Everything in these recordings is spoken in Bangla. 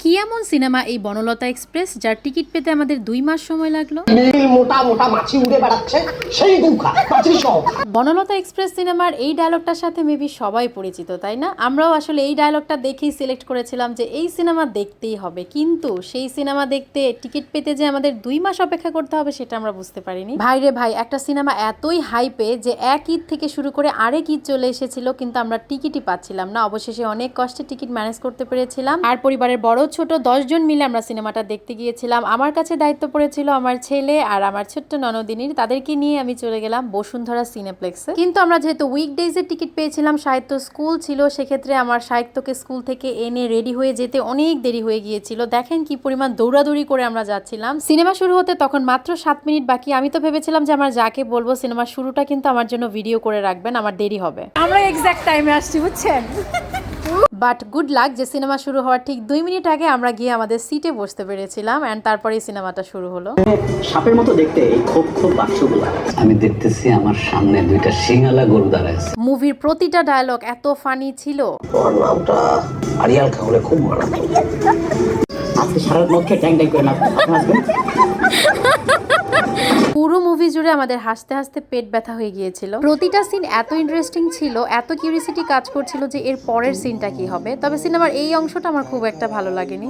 কি এমন সিনেমা এই বনলতা এক্সপ্রেস যার টিকিট পেতে আমাদের 2 মাস সময় লাগলো? মোটা মোটা মাছি উড়ে বেড়াচ্ছে সেই গুখা মাছি সহ। বনলতা এক্সপ্রেস সিনেমার এই ডায়লগটার সাথে মেবি সবাই পরিচিত, তাই না? আমরাও আসলে এই ডায়লগটা দেখেই সিলেক্ট করেছিলাম যে এই সিনেমা দেখতেই হবে, কিন্তু সেই সিনেমা দেখতে টিকিট পেতে যে আমাদের 2 মাস অপেক্ষা করতে হবে সেটা আমরা বুঝতে পারিনি। ভাইরে ভাই, একটা সিনেমা এতই হাইপে যে এক ঈদ থেকে শুরু করে আরেক ঈদ চলে এসেছিল, কিন্তু আমরা টিকিটই পাচ্ছিলাম না। অবশেষে অনেক কষ্টে টিকিট ম্যানেজ করতে পেরেছিলাম, আর পরিবারের বড় ছোট 10 জন মিলে আমরা সিনেমাটা দেখতে গিয়েছিলাম। আমার কাছে দায়িত্ব পড়েছিল আমার ছেলে আর আমার ছোট্ট ননদিনীর, তাদেরকে নিয়ে আমি চলে গেলাম বসুন্ধরা সিনেপ্লেক্সে। কিন্তু আমরা যেহেতু উইকডেজের টিকিট পেয়েছিলাম, সাহিত্য স্কুল ছিল, সেক্ষেত্রে আমার সাহিত্যকে স্কুল থেকে এনে রেডি হয়ে যেতে অনেক দেরি হয়ে গিয়েছিল। দেখেন কি পরিমাণ দৌড়াদৌড়ি করে আমরা যাচ্ছিলাম। সিনেমা শুরু হতে তখন মাত্র 7 মিনিট বাকি। আমি তো ভেবেছিলাম যে আমার যাকে বলবো সিনেমার শুরুটা কিন্তু আমার জন্য ভিডিও করে রাখবেন, আমার দেরি হবে। আমরা এক্সাক্ট টাইমে আসছি, বুঝছেন? বাট গুড লাক যে সিনেমা শুরু হওয়ার ঠিক 2 মিনিট আগে আমরা গিয়ে আমাদের সিটে বসতে পেরেছিলাম, এন্ড তারপরেই সিনেমাটা শুরু হলো। সাপের মতো দেখতে এই খোপ খোপ বাক্সগুলো। আমি দেখতেছি আমার সামনে দুইটা সিংহালা গরু দাঁড়ায় আছে। মুভির প্রতিটা ডায়লগ এত ফানি ছিল। তোর নামটা আরিয়াল খাওয়ালে খুব ভালো। আজকে সারা মদ খেয়ে ট্যাং ট্যাং করে না হাসবেন। পুরো মুভি জুড়ে আমাদের হাসতে হাসতে পেট ব্যথা হয়ে গিয়েছিল। প্রতিটা সিন এত ইন্টারেস্টিং ছিল, এত কিউরিসিটি কাজ করছিল যে এর পরের সিনটা কি হবে। তবে সিনেমার এই অংশটা আমার খুব একটা ভালো লাগেনি।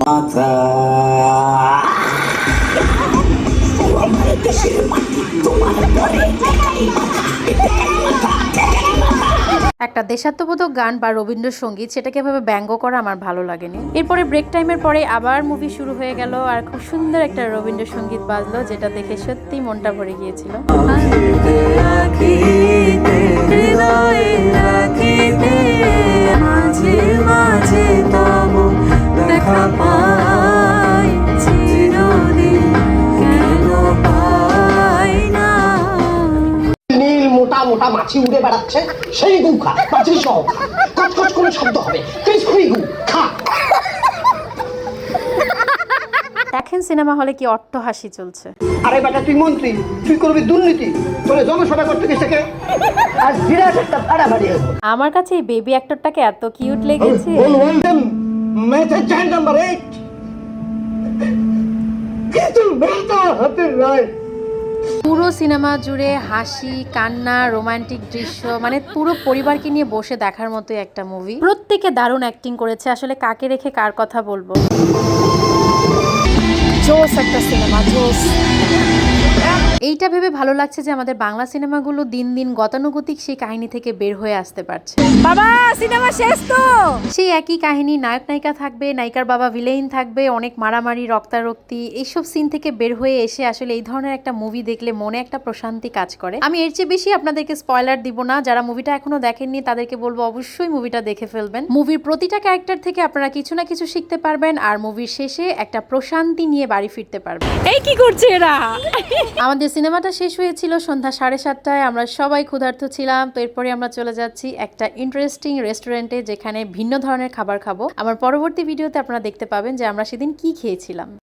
একটা দেশাত্মবোধক গান বা রবীন্দ্রসঙ্গীত, সেটাকে এভাবে ব্যঙ্গ করা আমার ভালো লাগেনি। এরপরে ব্রেক টাইমের পরে আবার মুভি শুরু হয়ে গেল, আর খুব সুন্দর একটা রবীন্দ্রসঙ্গীত বাজলো, যেটা দেখে সত্যি মনটা ভরে গিয়েছিল। মোটা মোটা মাছি উড়ে বেড়াচ্ছে সেই গুখা মাছি সহ। কচকচ করে শব্দ হবে গু খা। দেখেন সিনেমা হলে কি অট্ট হাসি চলছে। আরে বেটা, তুই মন্ত্রী, তুই করবি দুর্নীতি, তোরে জনসভা করতে গেছে কে? আজ বিরাট একটা ফাড়াফাড়ি হবে। আমার কাছে এই বেবি অ্যাক্টরটাকে এত কিউট লেগেছে। ম্যাচের জয়েন্ট নাম্বার 8 কিছু বেটা হাতের রায়। পুরো সিনেমা জুড়ে হাসি, কান্না, রোমান্টিক দৃশ্য, মানে পুরো পরিবারকে নিয়ে বসে দেখার মতো একটা মুভি। প্রত্যেকে দারুণ অ্যাক্টিং করেছে, আসলে কাকে রেখে কার কথা বলবো। জোস একটা সিনেমা, জোস। এইটা ভেবে ভালো লাগছে যে আমাদের বাংলা সিনেমাগুলো দিন দিন গতানুগতিক সেই কাহিনী থেকে বের হয়ে আসতে পারছে। বাবা সিনেমা শেষ তো, সেই একই কাহিনী, নায়ক নায়িকা থাকবে, নায়িকার বাবা ভিলেইন থাকবে, অনেক মারামারি, রক্তারক্তি, এইসব সিন থেকে বের হয়ে এসে আসলে এই ধরনের একটা মুভি দেখলে মনে একটা প্রশান্তি কাজ করে। আমি এর চেয়ে বেশি আপনাদেরকে স্পয়লার দিব না। যারা মুভিটা এখনো দেখেননি তাদেরকে বলবো অবশ্যই মুভিটা দেখে ফেলবেন। মুভির প্রতিটা ক্যারেক্টার থেকে আপনারা কিছু না কিছু শিখতে পারবেন, আর মুভির শেষে একটা প্রশান্তি নিয়ে বাড়ি ফিরতে পারবেন। এই কি করছে এরা? আমাদের সিনেমাটা শেষ হয়েছিল সন্ধ্যা 7:30টায়। আমরা সবাই ক্ষুধার্ত ছিলাম, তো এরপরে আমরা চলে যাচ্ছি একটা ইন্টারেস্টিং রেস্টুরেন্টে, যেখানে ভিন্ন ধরনের খাবার খাবো। আমার পরবর্তী ভিডিওতে আপনারা দেখতে পাবেন যে আমরা সেদিন কি খেয়েছিলাম।